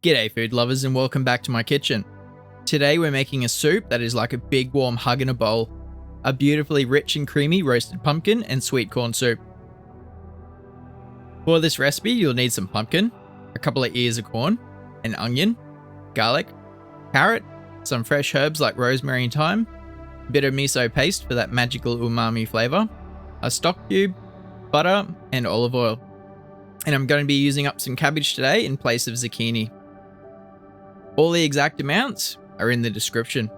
G'day food lovers and welcome back to my kitchen. Today we're making a soup that is like a big warm hug in a bowl. A beautifully rich and creamy roasted pumpkin and sweet corn soup. For this recipe you'll need some pumpkin, a couple of ears of corn, an onion, garlic, carrot, some fresh herbs like rosemary and thyme, a bit of miso paste for that magical umami flavour, a stock cube, butter and olive oil. And I'm going to be using up some cabbage today in place of zucchini. All the exact amounts are in the description.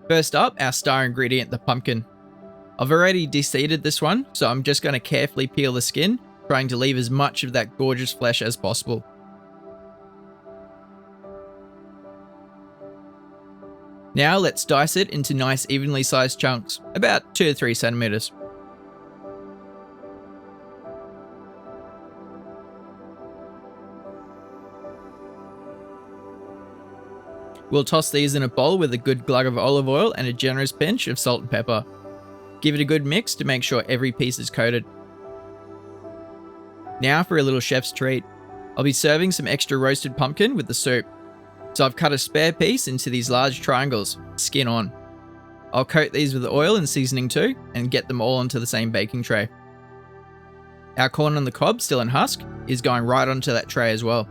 First up, our star ingredient, the pumpkin. I've already de-seeded this one, so I'm just going to carefully peel the skin, trying to leave as much of that gorgeous flesh as possible. Now let's dice it into nice evenly sized chunks, about 2 to 3 centimeters. We'll toss these in a bowl with a good glug of olive oil and a generous pinch of salt and pepper. Give it a good mix to make sure every piece is coated. Now for a little chef's treat. I'll be serving some extra roasted pumpkin with the soup. So I've cut a spare piece into these large triangles, skin on. I'll coat these with oil and seasoning too, and get them all onto the same baking tray. Our corn on the cob, still in husk, is going right onto that tray as well.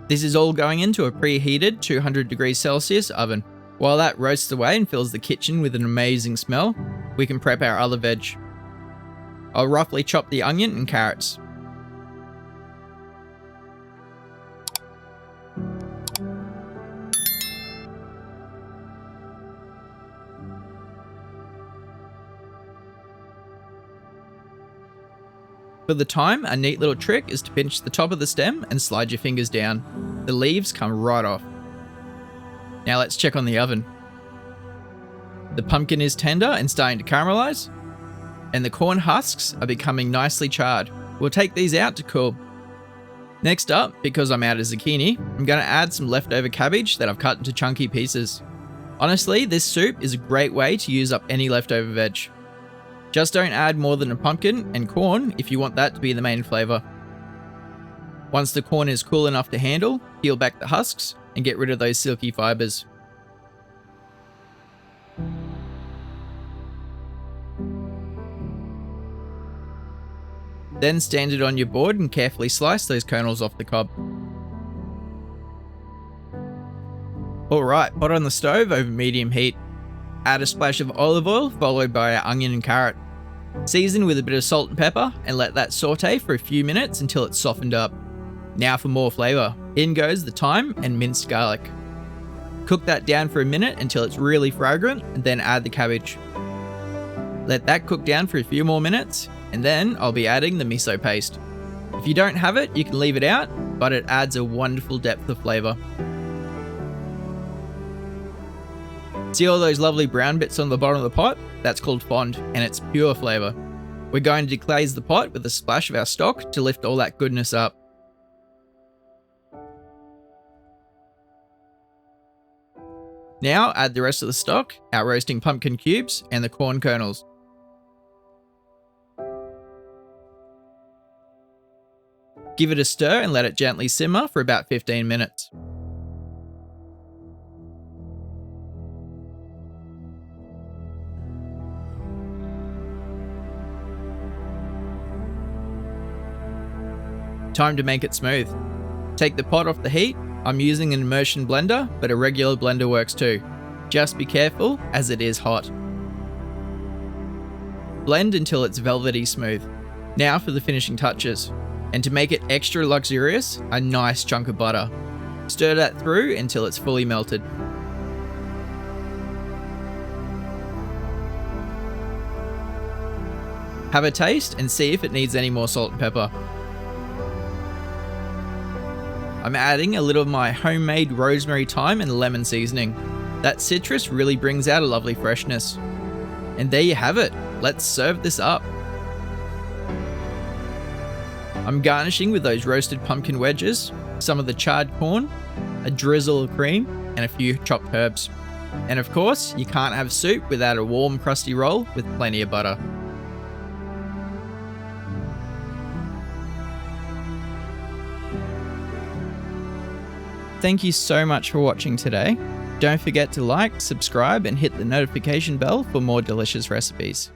This is all going into a preheated 200 degrees Celsius oven. While that roasts away and fills the kitchen with an amazing smell, we can prep our other veg. I'll roughly chop the onion and carrots. For the thyme, a neat little trick is to pinch the top of the stem and slide your fingers down. The leaves come right off. Now let's check on the oven. The pumpkin is tender and starting to caramelize, and the corn husks are becoming nicely charred. We'll take these out to cool. Next up, because I'm out of zucchini, I'm going to add some leftover cabbage that I've cut into chunky pieces. Honestly, this soup is a great way to use up any leftover veg. Just don't add more than a pumpkin and corn if you want that to be the main flavour. Once the corn is cool enough to handle, peel back the husks and get rid of those silky fibres. Then stand it on your board and carefully slice those kernels off the cob. Alright, pot on the stove over medium heat. Add a splash of olive oil followed by our onion and carrot. Season with a bit of salt and pepper and let that saute for a few minutes until it's softened up. Now for more flavour. In goes the thyme and minced garlic. Cook that down for a minute until it's really fragrant and then add the cabbage. Let that cook down for a few more minutes and then I'll be adding the miso paste. If you don't have it, you can leave it out, but it adds a wonderful depth of flavour. See all those lovely brown bits on the bottom of the pot? That's called fond, and it's pure flavour. We're going to deglaze the pot with a splash of our stock to lift all that goodness up. Now add the rest of the stock, our roasting pumpkin cubes, and the corn kernels. Give it a stir and let it gently simmer for about 15 minutes. Time to make it smooth. Take the pot off the heat. I'm using an immersion blender, but a regular blender works too. Just be careful as it is hot. Blend until it's velvety smooth. Now for the finishing touches. And to make it extra luxurious, a nice chunk of butter. Stir that through until it's fully melted. Have a taste and see if it needs any more salt and pepper. I'm adding a little of my homemade rosemary, thyme and lemon seasoning. That citrus really brings out a lovely freshness. And there you have it. Let's serve this up. I'm garnishing with those roasted pumpkin wedges, some of the charred corn, a drizzle of cream and a few chopped herbs. And of course, you can't have soup without a warm crusty roll with plenty of butter. Thank you so much for watching today. Don't forget to like, subscribe, and hit the notification bell for more delicious recipes.